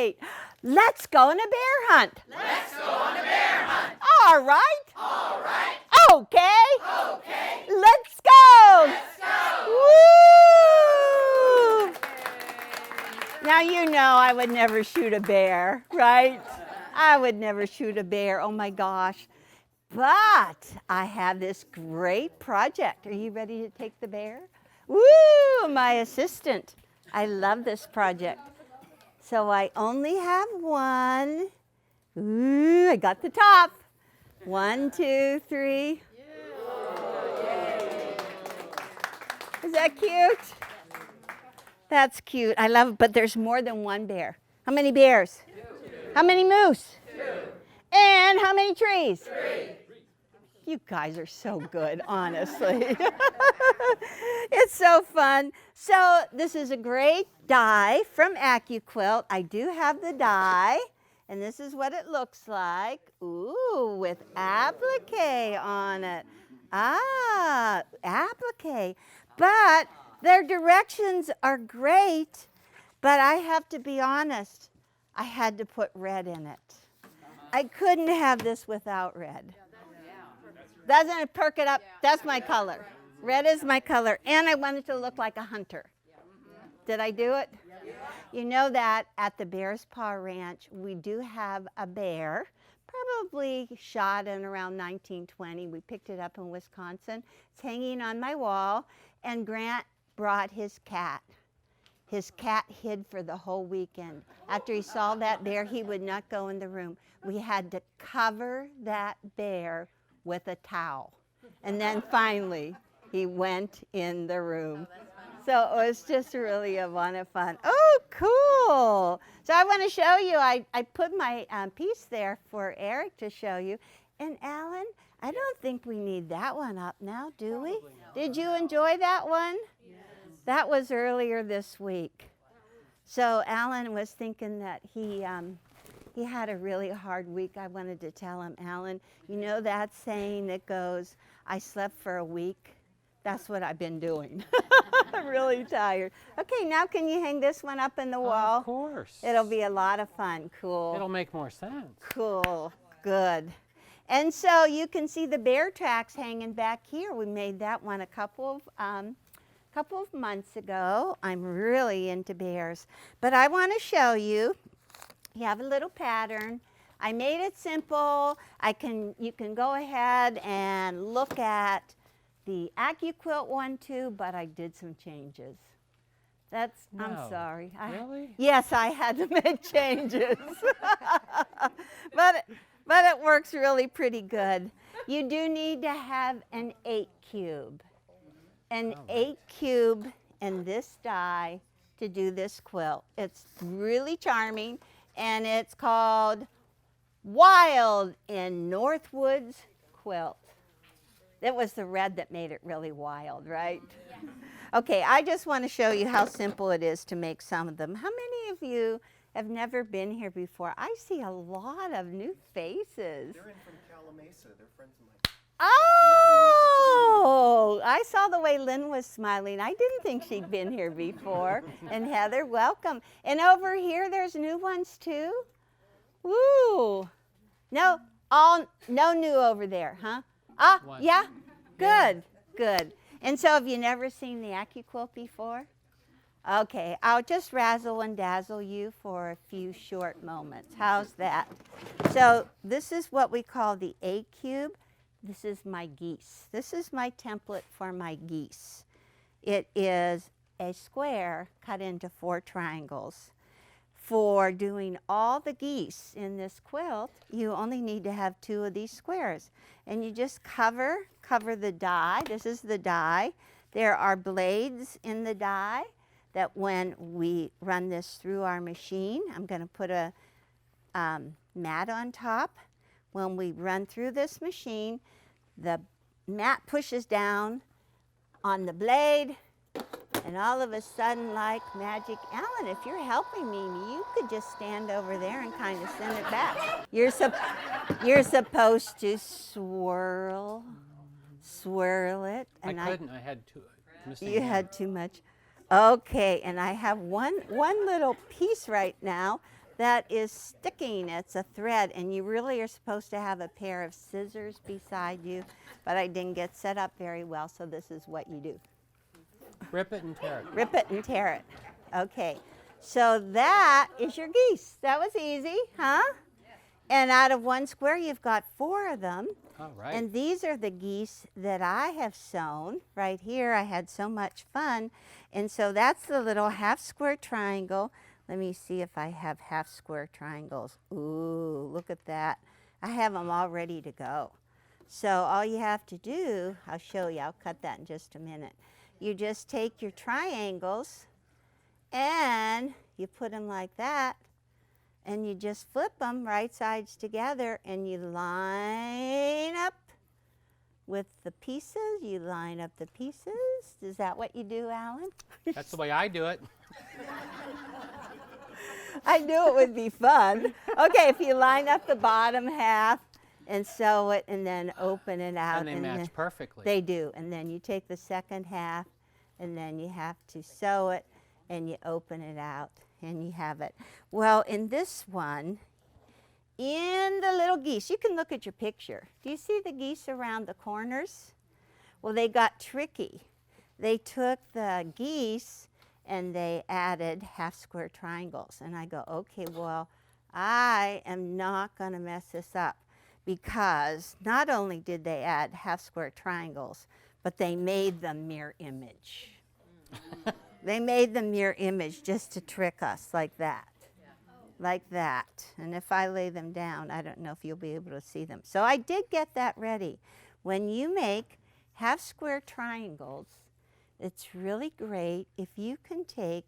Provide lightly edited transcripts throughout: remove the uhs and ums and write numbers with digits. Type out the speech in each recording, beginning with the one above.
great. Let's go on a bear hunt. Let's go on a bear hunt. All right. All right. Okay. Okay. Let's go. Let's go. Woo! Now you know I would never shoot a bear, right? I would never shoot a bear. Oh my gosh. But I have this great project. Are you ready to take the bear? Woo! My assistant. I love this project. So I only have one. Ooh, I got the top. 1, 2, 3. Is that cute? That's cute. I love it, but there's more than one bear. How many bears? 2. How many moose? 2. And how many trees? 3. You guys are so good, honestly. It's so fun. So this is a great die from Accuquilt. I do have the die, and this is what it looks like. Ooh, with applique on it. Ah, applique. But their directions are great, but I have to be honest, I had to put red in it. I couldn't have this without red. Doesn't it perk it up? That's my color. Red is my color. And I want it to look like a hunter. Did I do it? You know that at the Bear's Paw Ranch, we do have a bear, probably shot in around 1920. We picked it up in Wisconsin. It's hanging on my wall. And Grant brought his cat. His cat hid for the whole weekend. After he saw that bear, he would not go in the room. We had to cover that bear with a towel. And then finally, he went in the room. So it was just really a lot of fun. Oh, cool. So I want to show you, I put my piece there for Eric to show you. And Alan, I don't think we need that one up now, do we? Did you enjoy that one? Yes. That was earlier this week. So Alan was thinking that he had a really hard week. I wanted to tell him, Alan, you know that saying that goes, I slept for a week? That's what I've been doing. I'm really tired. Okay, now can you hang this one up in the wall? Of course. It'll be a lot of fun. Cool. It'll make more sense. Cool. Good. And so you can see the bear tracks hanging back here. We made that one a couple of months ago. I'm really into bears. But I want to show you. You have a little pattern. I made it simple. You can go ahead and look at the Accuquilt one too, but I did some changes. I'm sorry. Really? Yes, I had to make changes. but it works really pretty good. You do need to have an 8 cube. An 8 cube in this die to do this quilt. It's really charming. And it's called Wild in Northwoods Quilt. It was the red that made it really wild, right? Yes. Okay, I just want to show you how simple it is to make some of them. How many of you have never been here before? I see a lot of new faces. They're in from Calamasa. They're friends of mine. Oh, I saw the way Lynn was smiling. I didn't think she'd been here before. And Heather, welcome. And over here, there's new ones too. Woo. No new over there, huh? Yeah? Good, good. And so have you never seen the Accuquilt before? Okay, I'll just razzle and dazzle you for a few short moments. How's that? So this is what we call the 8 cube. This is my geese. This is my template for my geese. It is a square cut into 4 triangles. For doing all the geese in this quilt, you only need to have 2 of these squares. And you just cover the die. This is the die. There are blades in the die that when we run this through our machine, I'm going to put a mat on top. When we run through this machine, the mat pushes down on the blade, and all of a sudden, like magic, Alan, if you're helping me, you could just stand over there and kind of send it back. You're supposed to swirl it. And I couldn't. I had too. You had too much. Okay, and I have one little piece right now that is sticking. It's a thread, and you really are supposed to have a pair of scissors beside you, but I didn't get set up very well, so this is what you do. Rip it and tear it. Rip it and tear it. Okay, so that is your geese. That was easy, huh? And out of one square, you've got 4 of them. All right. And these are the geese that I have sewn. Right here, I had so much fun. And so that's the little half square triangle. Let me see if I have half square triangles. Ooh, look at that. I have them all ready to go. So all you have to do, I'll show you, I'll cut that in just a minute. You just take your triangles and you put them like that. And you just flip them right sides together and you line up with the pieces. You line up the pieces. Is that what you do, Alan? That's the way I do it. I knew it would be fun. Okay, if you line up the bottom half and sew it and then open it out. And they match perfectly. They do. And then you take the second half and then you have to sew it and you open it out. And you have it. Well, in this one, in the little geese, you can look at your picture. Do you see the geese around the corners? Well, they got tricky. They took the geese and they added half square triangles. And I go, okay, well, I am not going to mess this up, because not only did they add half square triangles, but they made the mirror image. They made the mirror image just to trick us like that. Like that. And if I lay them down, I don't know if you'll be able to see them. So I did get that ready. When you make half square triangles, it's really great if you can take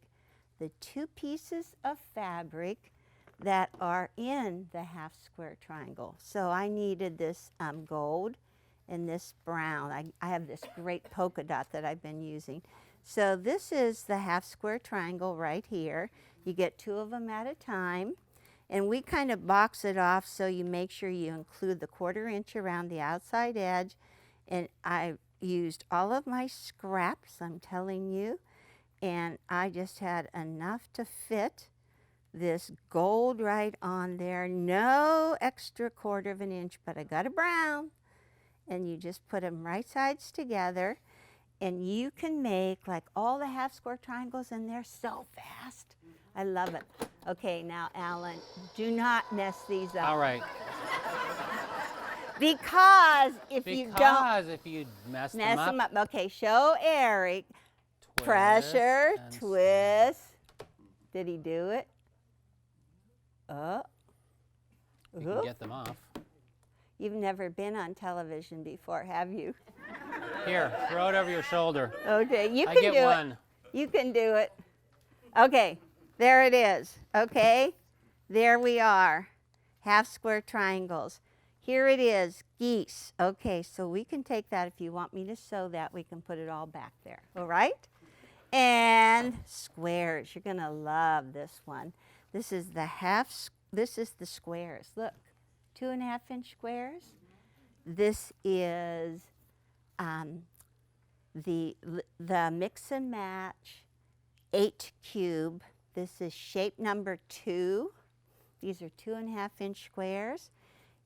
the 2 pieces of fabric that are in the half square triangle. So I needed this gold and this brown. I have this great polka dot that I've been using. So this is the half square triangle right here. You get 2 of them at a time. And we kind of box it off so you make sure you include the 1/4 inch around the outside edge. And I used all of my scraps, I'm telling you. And I just had enough to fit this gold right on there. No extra 1/4 inch, but I got a brown. And you just put them right sides together. And you can make like all the half square triangles in there so fast. I love it. Okay, now Alan, do not mess these up. All right. Because if you mess mess them up. Okay, show Eric. Pressure, and twist. Did he do it? You can get them off. You've never been on television before, have you? Here, throw it over your shoulder. Okay, you I can get do one. it. You can do it. Okay, there it is. Okay, there we are. Half square triangles. Here it is, geese. Okay, so we can take that. If you want me to sew that, we can put it all back there. All right? And squares. You're going to love this one. This is the squares. Look, 2.5 inch squares. This is the mix and match 8 cube. This is shape number 2. These are 2.5 inch squares.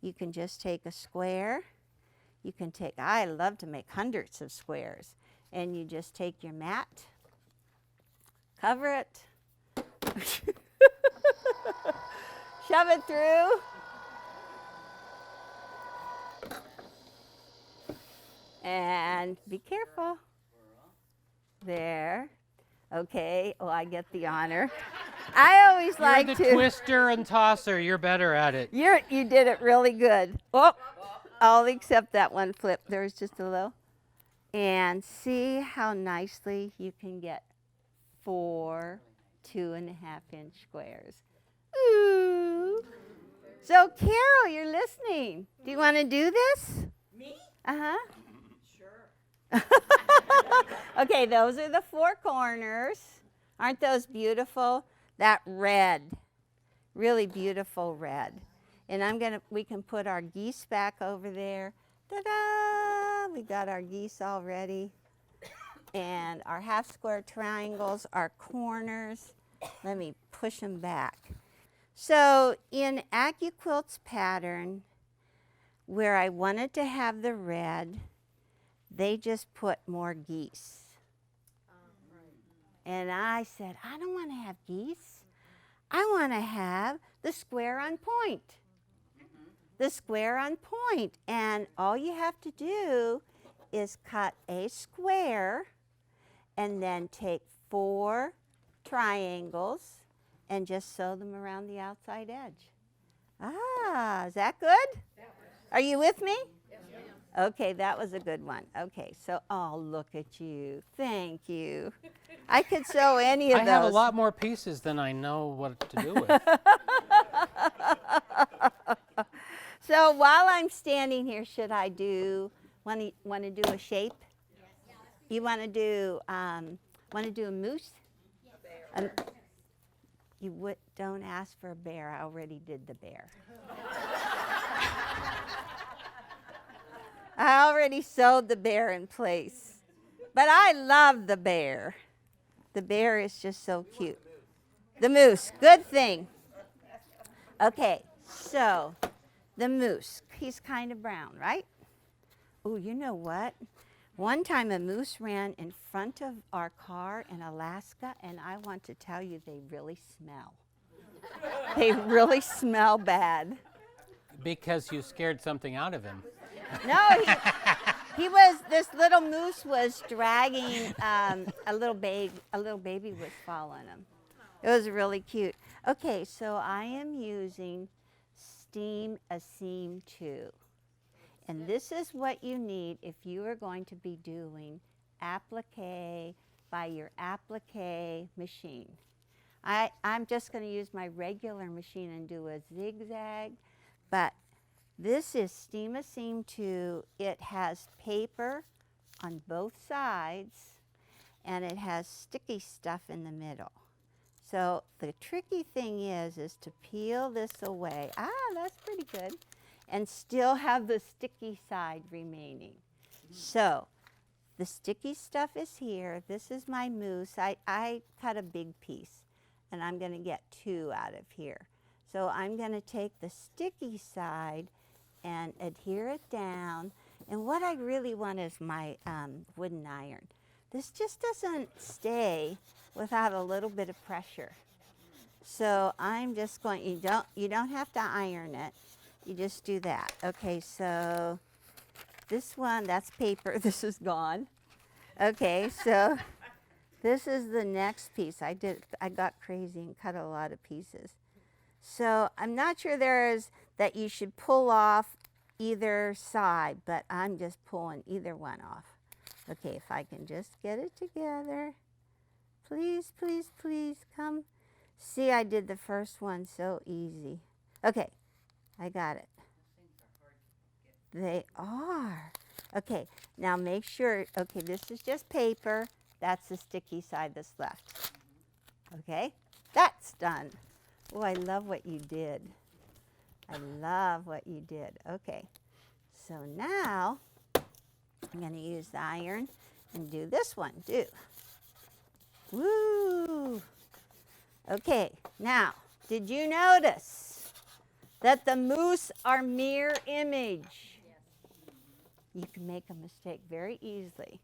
You can just take a square. You can take, I love to make hundreds of squares. And you just take your mat, cover it, shove it through. And be careful. There. Okay. Oh, I get the honor. I always like You're to. the twister and tosser. You're better at it. You did it really good. Oh, all except that one flip. There's just a little. And see how nicely you can get 4 2.5 inch squares. Ooh. So Carol, you're listening. Do you want to do this? Me? Uh-huh. Sure. Okay, those are the 4 corners. Aren't those beautiful? That red, really beautiful red. And we can put our geese back over there. Ta-da! We got our geese all ready. And our half square triangles, our corners. Let me push them back. So in Accuquilt's pattern, where I wanted to have the red, they just put more geese. And I said, I don't want to have geese. I want to have the square on point. The square on point. And all you have to do is cut a square and then take 4 triangles and just sew them around the outside edge. Ah, is that good? Are you with me? Yes, ma'am. Okay, that was a good one. Okay, so, oh, look at you. Thank you. I could sew any of I those. have a lot more pieces than I know what to do with. So while I'm standing here, should I want to do a shape? Yes. You want to do a moose? Yes. You don't ask for a bear. I already did the bear. I already sewed the bear in place. But I love the bear. The bear is just so cute. The moose, good thing. Okay, so the moose, he's kind of brown, right? Oh, you know what? One time a moose ran in front of our car in Alaska, and I want to tell you, they really smell. They really smell bad. Because you scared something out of him. No, this little moose was dragging a little baby was following him. It was really cute. Okay, so I am using Steam a Seam 2. And this is what you need if you are going to be doing applique by your applique machine. I'm just going to use my regular machine and do a zigzag, but this is Steam a Seam 2. It has paper on both sides, and it has sticky stuff in the middle. So the tricky thing is to peel this away. Ah, that's pretty good. And still have the sticky side remaining. So the sticky stuff is here. This is my moose. I cut a big piece, and I'm going to get 2 out of here. So I'm going to take the sticky side and adhere it down. And what I really want is my wooden iron. This just doesn't stay without a little bit of pressure. So I'm just going, you don't have to iron it. You just do that. Okay, so this one, that's paper. This is gone. Okay, so this is the next piece. I got crazy and cut a lot of pieces. So I'm not sure that you should pull off either side, but I'm just pulling either one off. Okay, if I can just get it together. Please, please, please come. See, I did the first one so easy. Okay, I got it. They are. Okay, now make sure, okay, this is just paper. That's the sticky side that's left. Okay, that's done. Oh, I love what you did. I love what you did. Okay, so now I'm going to use the iron and do this one too. Woo! Okay, now, did you notice that the moose are mirror image? You can make a mistake very easily.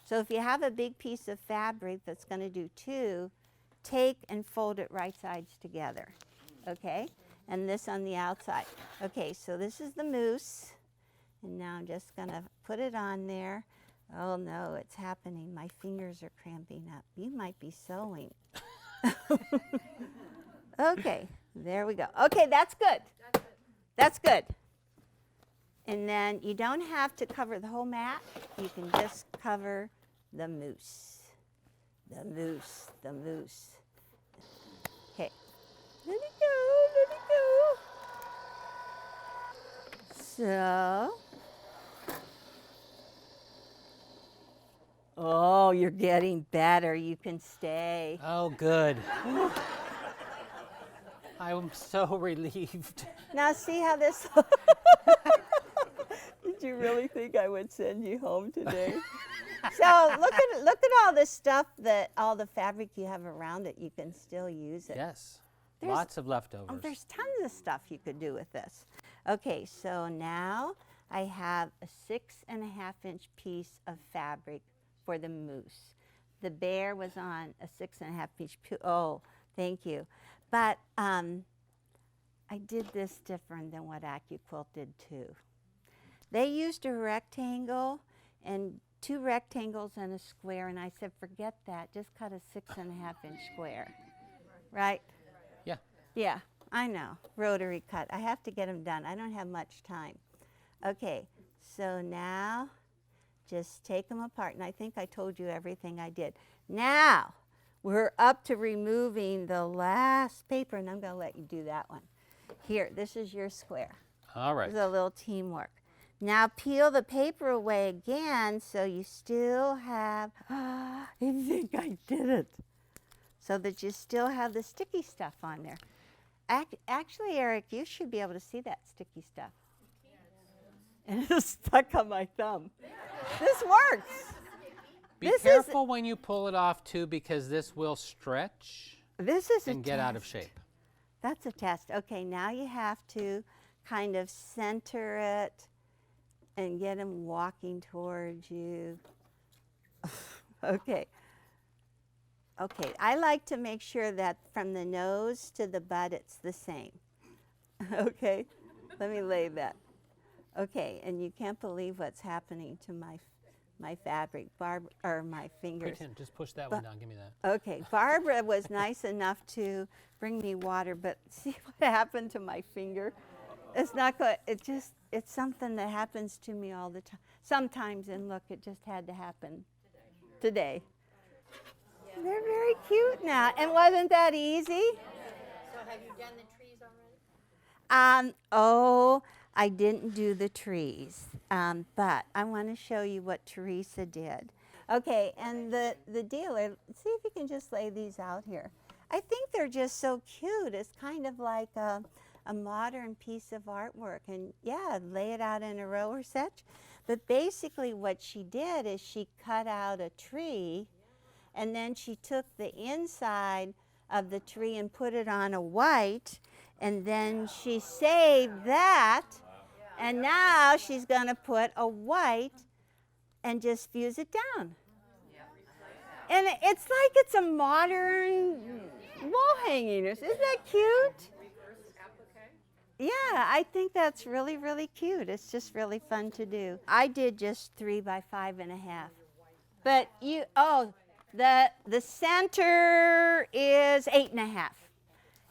So if you have a big piece of fabric that's going to do 2, take and fold it right sides together, okay? And this on the outside. Okay, so this is the moose. And now I'm just going to put it on there. Oh no, it's happening. My fingers are cramping up. You might be sewing. Okay, there we go. Okay, that's good. That's good. And then you don't have to cover the whole mat. You can just cover the moose. The moose, the moose. Okay, let it go, let it go. So, oh, you're getting better. You can stay. Oh, good. I'm so relieved. Now see how this. Did you really think I would send you home today? So look at all this stuff all the fabric you have around it. You can still use it. Yes. Lots of leftovers. Oh, there's tons of stuff you could do with this. Okay, so now I have a 6.5-inch piece of fabric for the moose. The bear was on a 6.5-inch. Oh, thank you. But I did this different than what Accuquilt did too. They used a rectangle and 2 rectangles and a square, and I said, forget that. Just cut a 6.5-inch square, right? Yeah. Yeah, I know. Rotary cut. I have to get them done. I don't have much time. Okay, so now just take them apart. And I think I told you everything I did. Now we're up to removing the last paper, and I'm going to let you do that one. Here, this is your square. All right. This is a little teamwork. Now peel the paper away again so you still have, I think I did it. So that you still have the sticky stuff on there. Actually, Eric, you should be able to see that sticky stuff. And it's stuck on my thumb. This works. Be careful when you pull it off too, because this will stretch and get out of shape. That's a test. Okay, now you have to kind of center it and get him walking towards you. Okay. Okay, I like to make sure that from the nose to the butt it's the same. Okay, let me lay that. Okay, and you can't believe what's happening to my fabric, or my fingers. Pretend, just push that one down, give me that. Okay, Barbara was nice enough to bring me water, but see what happened to my finger? It's not good. It's something that happens to me all the time. Sometimes, and look, it just had to happen today. They're very cute now. And wasn't that easy? So have you done the trees already? Oh, I didn't do the trees, but I want to show you what Teresa did. Okay, and the dealer, see if you can just lay these out here. I think they're just so cute. It's kind of like a modern piece of artwork. And yeah, lay it out in a row or such. But basically what she did is she cut out a tree, and then she took the inside of the tree and put it on a white, and then she saved that, and now she's going to put a white and just fuse it down. And it's like it's a modern wall hanging. Isn't that cute? Yeah, I think that's really, really cute. It's just really fun to do. I did just 3 by 5.5. But the center is 8.5.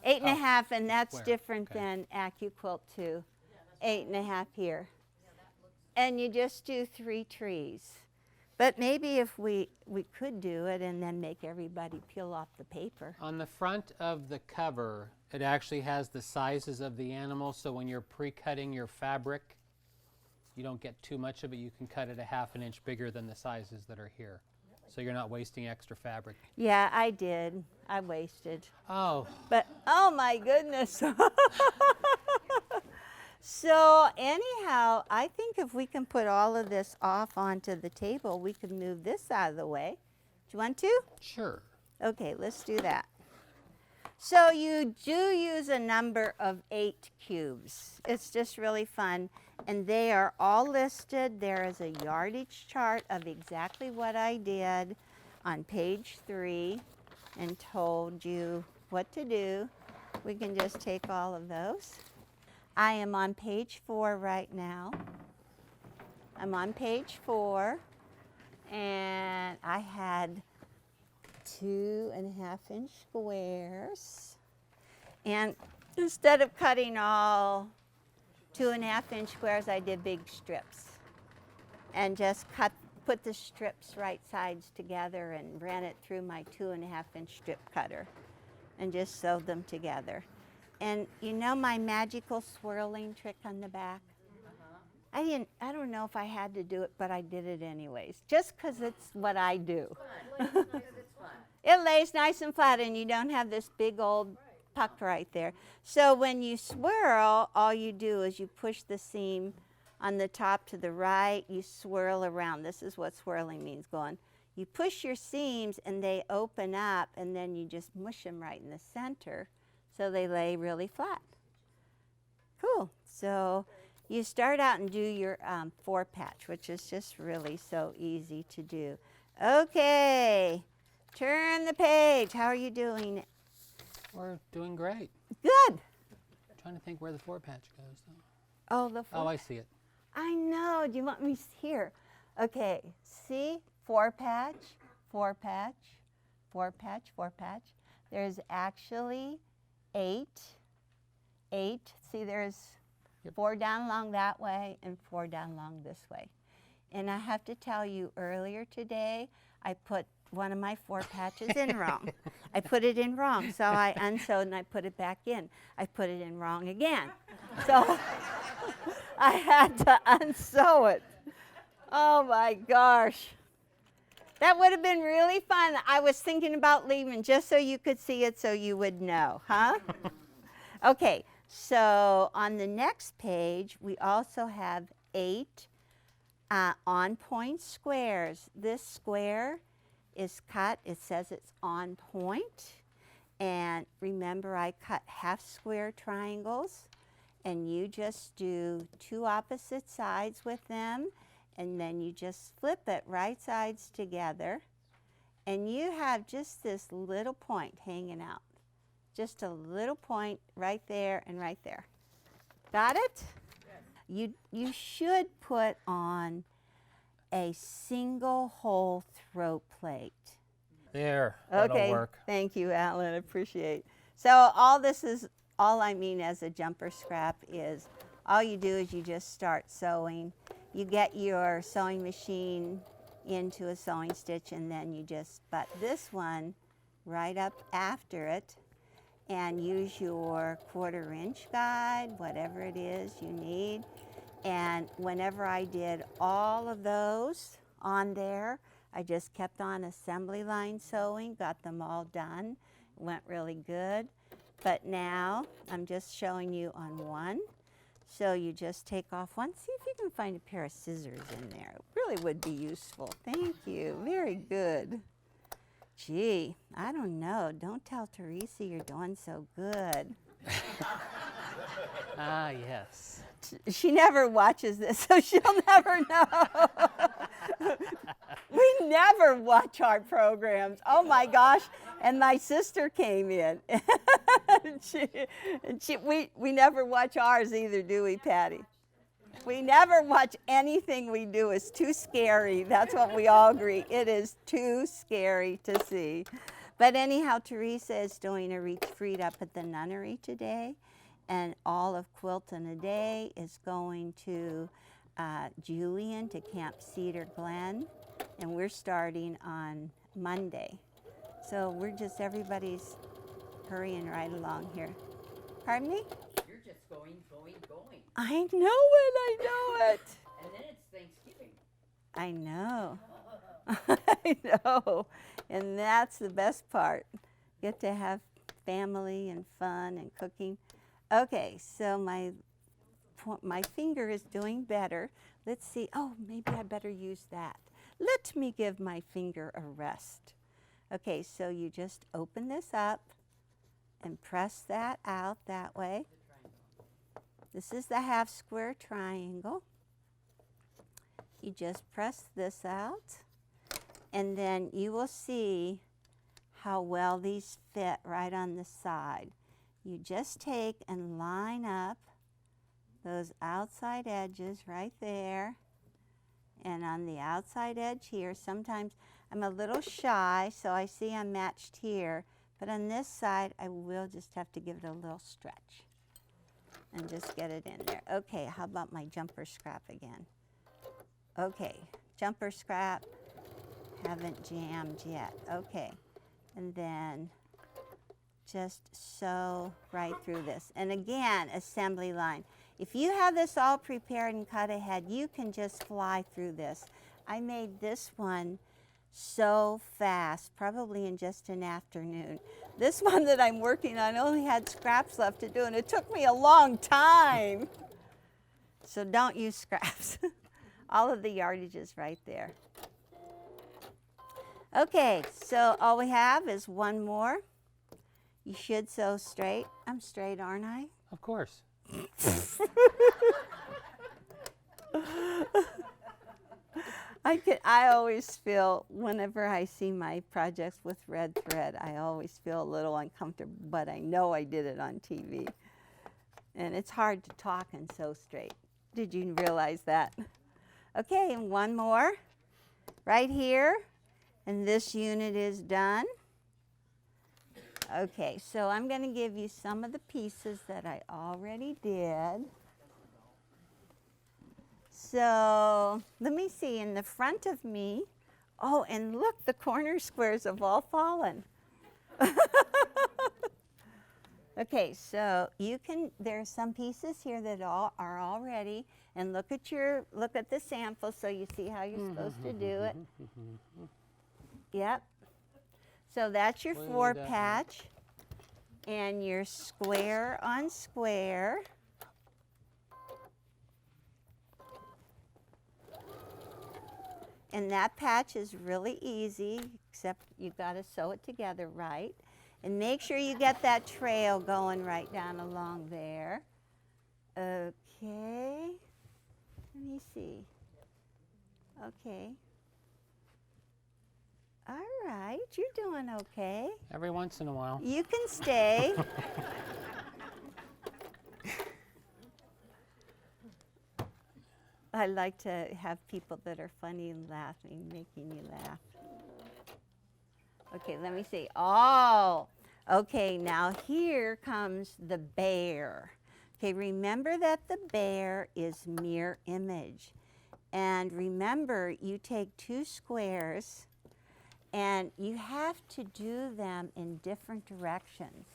8.5, and that's Square. different Okay. than Accuquilt too. 8.5 here. And you just do 3 trees. But maybe if we could do it and then make everybody peel off the paper. On the front of the cover, it actually has the sizes of the animal, so when you're pre-cutting your fabric, you don't get too much of it. You can cut it 1/2 inch bigger than the sizes that are here. So you're not wasting extra fabric. Yeah, I did. I wasted. Oh. But, oh my goodness. So anyhow, I think if we can put all of this off onto the table, we could move this out of the way. Do you want to? Sure. Okay, let's do that. So you do use a number of 8 cubes. It's just really fun. And they are all listed. There is a yardage chart of exactly what I did on page 3 and told you what to do. We can just take all of those. I am on page 4 right now. I'm on page 4, and I had 2.5-inch squares. And instead of cutting all 2.5-inch squares, I did big strips and just put the strips right sides together and ran it through my 2.5-inch strip cutter and just sewed them together. And you know my magical swirling trick on the back? I don't know if I had to do it, but I did it anyways, just because it's what I do. It lays nice and flat, and you don't have this big old puck right there. So when you swirl, all you do is you push the seam on the top to the right, you swirl around. This is what swirling means, going. You push your seams, and they open up, and then you just mush them right in the center so they lay really flat. Cool. So you start out and do your 4-patch, which is just really so easy to do. Okay, turn the page. How are you doing? We're doing great. Good. Trying to think where the 4-patch goes, though. Oh, the 4. Oh, I see it. I know. Do you want me here? Okay. See, 4-patch, 4-patch, 4-patch, 4-patch. There's actually 8. See, there's 4 down along that way and 4 down along this way. And I have to tell you, earlier today, I put one of my 4 patches in wrong. I put it in wrong, so I unsewed and I put it back in. I put it in wrong again. So I had to unsew it. Oh my gosh. That would have been really fun. I was thinking about leaving just so you could see it so you would know, huh? Okay, so on the next page, we also have 8 on-point squares. This square is cut. It says it's on point. And remember, I cut half square triangles. And you just do 2 opposite sides with them. And then you just flip it right sides together. And you have just this little point hanging out. Just a little point right there and right there. Got it? Yes. You should put on a single hole throat plate. There, Okay, that'll work. Thank you, Alan, appreciate. So all I mean as a jumper scrap is, all you do is you just start sewing. You get your sewing machine into a sewing stitch and then you just butt this one right up after it and use your 1/4 inch guide, whatever it is you need. And whenever I did all of those on there, I just kept on assembly line sewing, got them all done. Went really good. But now I'm just showing you on one. So you just take off one. See if you can find a pair of scissors in there. It really would be useful. Thank you. Very good. Gee, I don't know. Don't tell Teresa you're doing so good. Ah, yes. She never watches this, so she'll never know. We never watch our programs. Oh my gosh. And my sister came in. We never watch ours either, do we, Patty? We never watch anything we do. It's too scary. That's what we all agree. It is too scary to see. But anyhow, Teresa is doing a retreat up at the nunnery today. And all of Quilt in a Day is going to Julian to Camp Cedar Glen. And we're starting on Monday. So everybody's hurrying right along here. Pardon me? You're just going. I know it. And then it's Thanksgiving. I know. I know. And that's the best part. Get to have family and fun and cooking. Okay, so my finger is doing better. Let's see. Oh, maybe I better use that. Let me give my finger a rest. Okay, so you just open this up and press that out that way. This is the half square triangle. You just press this out, and then you will see how well these fit right on the side. You just take and line up those outside edges right there, and on the outside edge here, sometimes I'm a little shy, so I see I'm matched here, but on this side, I will just have to give it a little stretch and just get it in there. Okay, how about my jumper scrap again? Okay, jumper scrap, haven't jammed yet. Okay, and then just sew right through this. And again, assembly line. If you have this all prepared and cut ahead, you can just fly through this. I made this one so fast, probably in just an afternoon. This one that I'm working on only had scraps left to do, and it took me a long time. So don't use scraps. All of the yardage is right there. Okay, so all we have is one more. You should sew straight. I'm straight, aren't I? Of course. I always feel, whenever I see my projects with red thread, I always feel a little uncomfortable, but I know I did it on TV. And it's hard to talk and sew straight. Did you realize that? Okay, and one more right here, and this unit is done. Okay, so I'm going to give you some of the pieces that I already did. So let me see, in the front of me, oh, and look, the corner squares have all fallen. Okay, so you can, there are some pieces here that are all ready, and look at the sample so you see how you're supposed to do it. Yep. So that's your four patch and your square on square. And that patch is really easy, except you've got to sew it together right. And make sure you get that trail going right down along there. Okay. Let me see. Okay. All right, you're doing okay. Every once in a while. You can stay. I like to have people that are funny and laughing, making you laugh. Okay, let me see. Oh, okay, now here comes the bear. Okay, remember that the bear is mirror image. And remember, you take two squares and you have to do them in different directions.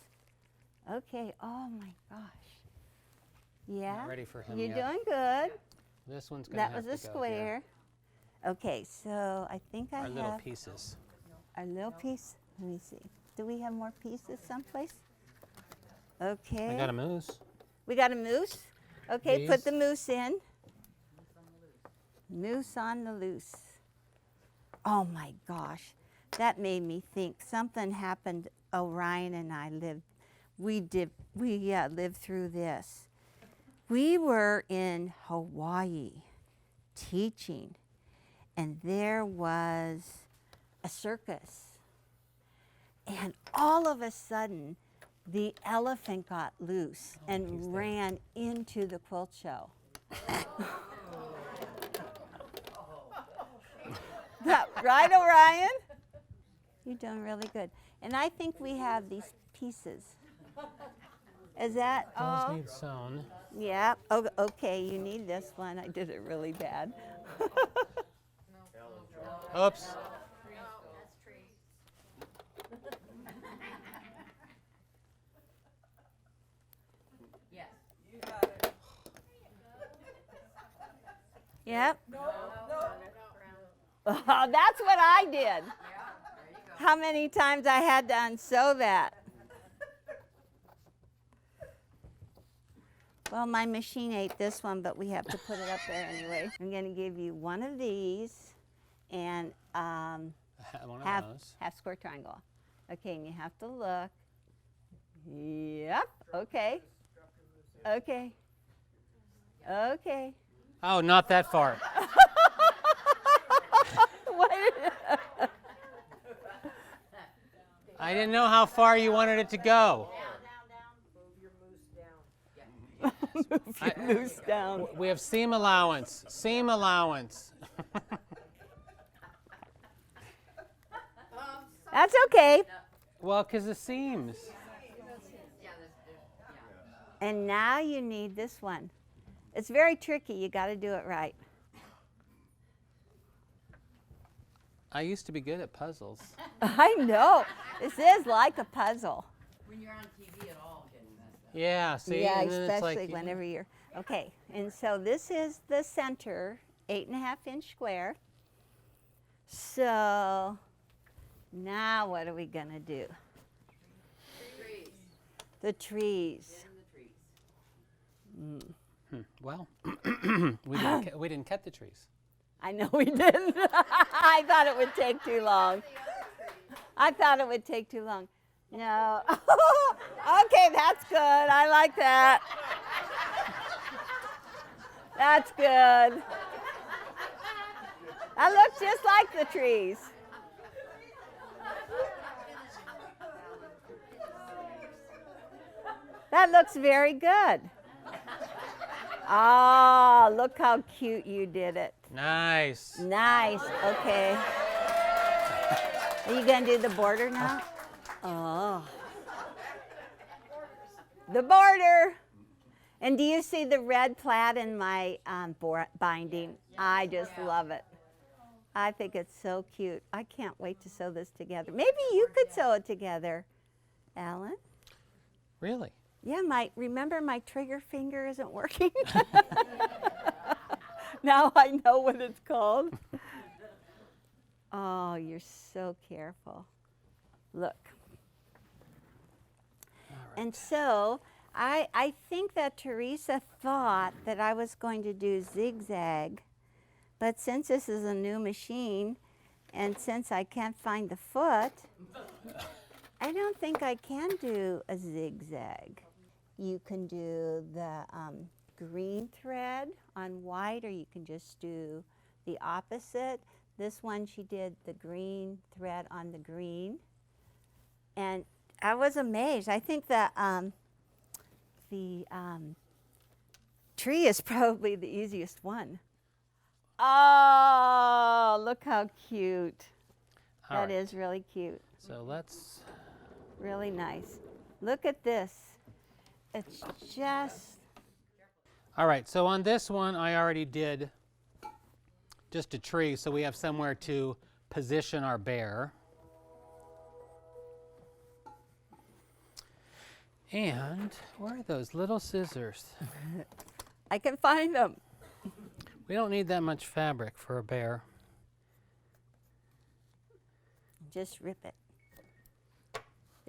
Okay, oh my gosh. Yeah? Not ready for him You're yet. doing good. This one's going to That have was to a go here. square. Okay, so I think I Our have little pieces. our little piece. Let me see. Do we have more pieces someplace? Okay. I got a moose. We got a moose? Okay, put These. the moose in. Moose on the loose. Oh my gosh, that made me think. Something happened. Orion and I lived through this. We were in Hawaii teaching, and there was a circus. And all of a sudden, the elephant got loose and ran into the quilt show. Right, Orion? You're doing really good. And I think we have these pieces. Is that all? Those need sewn. Yeah. Oh, okay, you need this one. I did it really bad. Oops. That's tree. Yes. Yep. No. Oh, that's what I did. Yeah, there you go. How many times I had to unsew that. Well, my machine ate this one, but we have to put it up there anyway. I'm going to give you one of these and One of half those. square triangle. Okay, and you have to look. Yep. Okay. Okay. Okay. Oh, not that far. What? I didn't know how far you wanted it to go. Move your moose down. We have seam allowance. Seam allowance. That's okay. Well, because the seams. Yeah, And now you need this one. It's very tricky. You got to do it right. I used to be good at puzzles. I know. This is like a puzzle. when you're on TV at all, getting messed up. Yeah, see? Yeah, and then it's especially like, whenever you're. Okay, and so this is the center 8.5-inch square. So now what are we going to do? Trees. The trees. Get in the trees. Well, we didn't cut the trees. I know we didn't. I thought it would take too long. I thought it would take too long. No. Okay, that's good. I like that. That's good. That looks just like the trees. That looks very good. Oh, look how cute you did it. Nice. Nice. Okay. Are you going to do the border now? Oh. The border. And do you see the red plaid in my binding? I just love it. I think it's so cute. I can't wait to sew this together. Maybe you could sew it together, Alan. Really? Yeah, remember my trigger finger isn't working? Now I know what it's called. Oh, you're so careful. Look. And so I think that Teresa thought that I was going to do zigzag, but since this is a new machine and since I can't find the foot, I don't think I can do a zigzag. You can do the green thread on white, or you can just do the opposite. This one she did the green thread on the green. And I was amazed. I think that the tree is probably the easiest one. Oh, look how cute. All That right. is really cute. So let's, Really nice. Look at this. It's just, all right, so on this one, I already did just a tree, so we have somewhere to position our bear. And where are those little scissors? I can find them. We don't need that much fabric for a bear. Just rip it.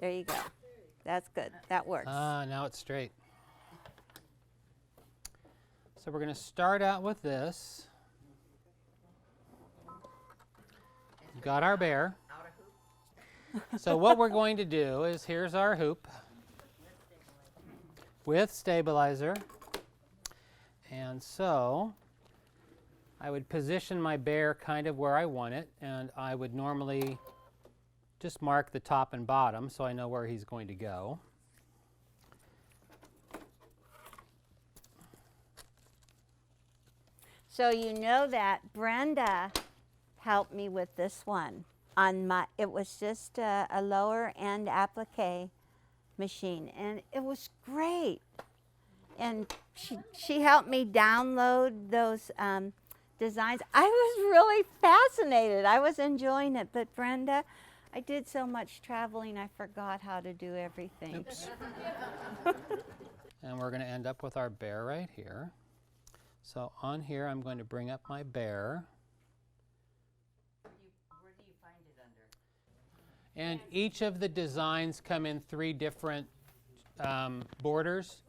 There you go. That's good. That works. Ah, now it's straight. So we're going to start out with this. Got our bear. So what we're going to do is, here's our hoop with stabilizer. And so I would position my bear kind of where I want it, and I would normally just mark the top and bottom so I know where he's going to go. So you know that Brenda helped me with this one. It was just a lower end applique machine, and it was great. And she helped me download those designs. I was really fascinated. I was enjoying it. But Brenda, I did so much traveling, I forgot how to do everything. Oops. And we're going to end up with our bear right here. So on here, I'm going to bring up my bear. Where do you find it under? And each of the designs come in 3 different borders.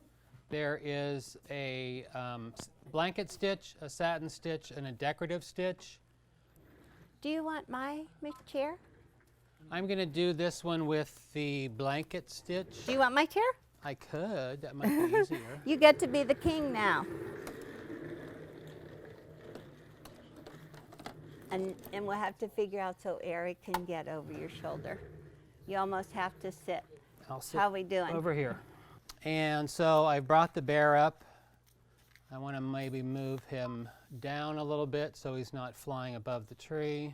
There is a blanket stitch, a satin stitch, and a decorative stitch. Do you want my chair? I'm going to do this one with the blanket stitch. Do you want my chair? I could. That might be easier. You get to be the king now. And we'll have to figure out so Eric can get over your shoulder. You almost have to sit. I'll sit How we doing? over here. And so I brought the bear up. I want to maybe move him down a little bit so he's not flying above the tree.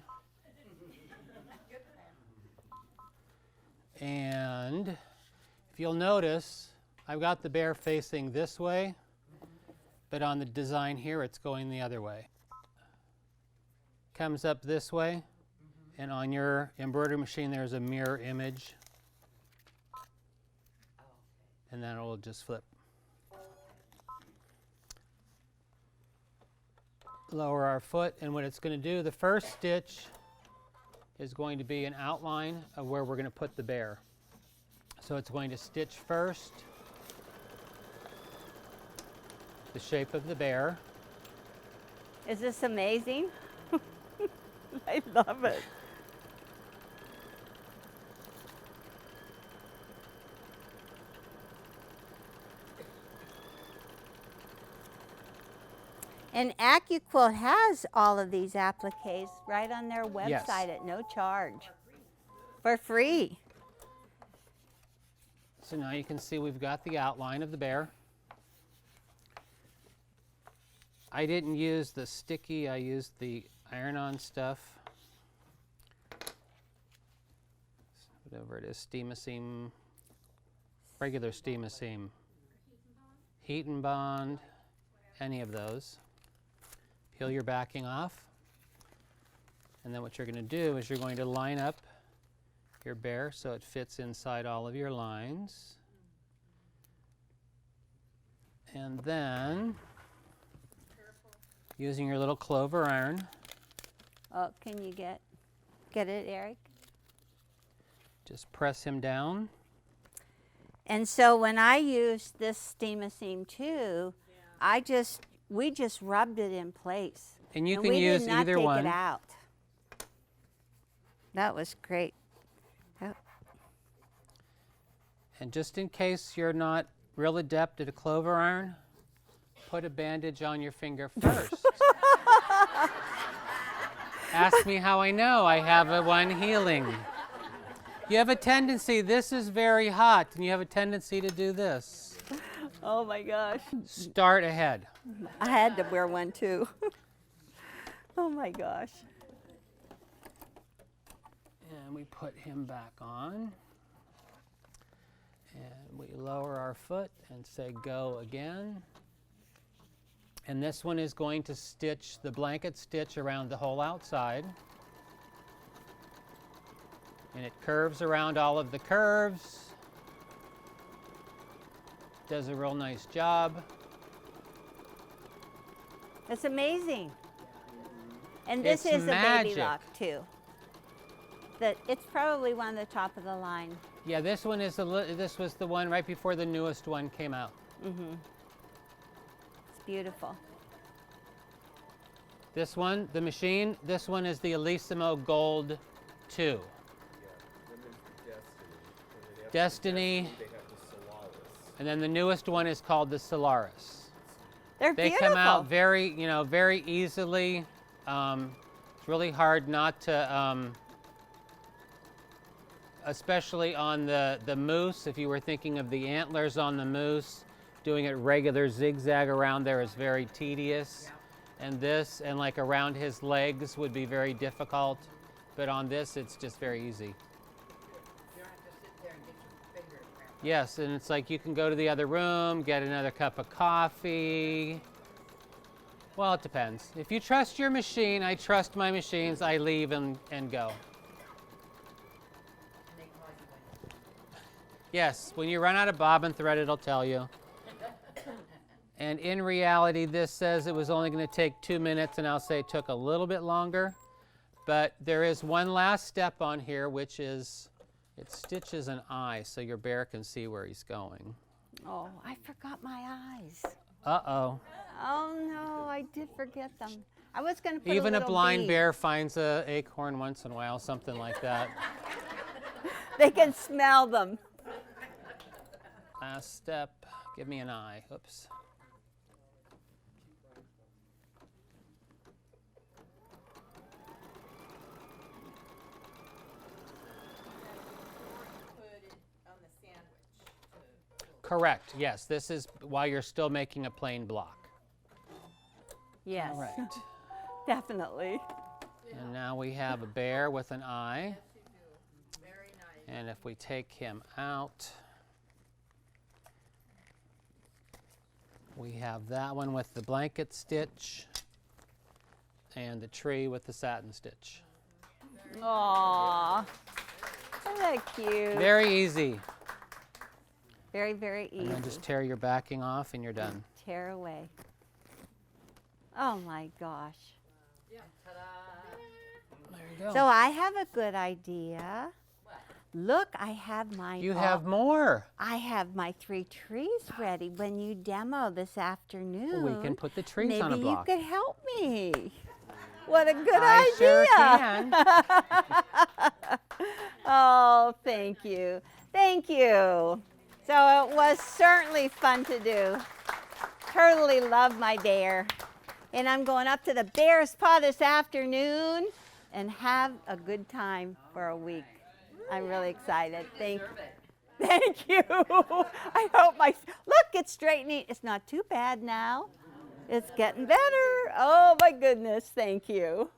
And if you'll notice, I've got the bear facing this way, but on the design here, it's going the other way. Comes up this way, and on your embroidery machine, there's a mirror image. And then it will just flip. Lower our foot, and what it's going to do, the first stitch is going to be an outline of where we're going to put the bear. So it's going to stitch first the shape of the bear. Is this amazing? I love it. And Accuquilt has all of these appliques right on their website Yes. at no charge. For free. So now you can see we've got the outline of the bear. I didn't use the sticky, I used the iron-on stuff. Whatever it is, steam-a-seam, regular steam-a-seam. Heat and bond, any of those. Peel your backing off. And then what you're going to do is you're going to line up your bear so it fits inside all of your lines. And then, using your little clover iron, Oh, can you get it, Eric? just press him down. And so when I used this steam-a-seam too, we just rubbed it in place. And you And can we use did not either take one. it out. That was great. Oh, And just in case you're not real adept at a clover iron, put a bandage on your finger first. Ask me how I know. I have a one healing. You have a tendency, this is very hot, and you have a tendency to do this. oh my gosh. Start ahead. I had to wear one too. oh my gosh. And we put him back on. And we lower our foot and say go again. And this one is going to stitch the blanket stitch around the whole outside. And it curves around all of the curves. Does a real nice job. It's amazing. And this It's is a baby magic. lock too. It's probably one of the top of the line. Yeah, this one is this was the one right before the newest one came out. Mm-hmm. It's beautiful. This one, the machine, this one is the Elissimo Gold 2. Yeah. Then there's the Destiny. And then after Destiny. They have the Solaris. And then the newest one is called the Solaris. They're They beautiful. come out very, very easily. It's really hard not to, especially on the moose. If you were thinking of the antlers on the moose, doing it regular zigzag around there is very tedious. And this, and like around his legs would be very difficult. But on this, it's just very easy. You don't have to sit there and get your finger cramped. Yes, and it's like you can go to the other room, get another cup of coffee. Well, it depends. If you trust your machine, I trust my machines, I leave and go. And they call you when Yes, when you run out of bobbin thread, it'll tell you. And in reality, this says it was only going to take 2 minutes, and I'll say it took a little bit longer. But there is one last step on here, which is it stitches an eye so your bear can see where he's going. Oh, I forgot my eyes. Uh-oh. Oh no, I did forget them. I was going to put Even a a little blind bead. bear finds an acorn once in a while, something like that. They can smell them. Last step, give me an eye. Oops. put it on the sandwich. Correct, yes. This is while you're still making a plain block. Yes, All right. definitely. And now we have a bear with an eye. Very nice. And if we take him out, we have that one with the blanket stitch and the tree with the satin stitch. Aw, isn't that cute? Very easy. Very, very easy. And then just tear your backing off and you're done. Tear away. Oh my gosh. Ta-da. There you go. So I have a good idea. Look, I have my. You have more. I have my 3 trees ready. When you demo this afternoon, We can put the trees maybe on a block. you could help me. What a good I idea! sure can. Oh, thank you. Thank you. So it was certainly fun to do. Totally love my bear. And I'm going up to the Bear's Paw this afternoon and have a good time for a week. I'm really excited. Thank you. I hope look, it's straightening. It's not too bad now. It's getting better. Oh my goodness, thank you.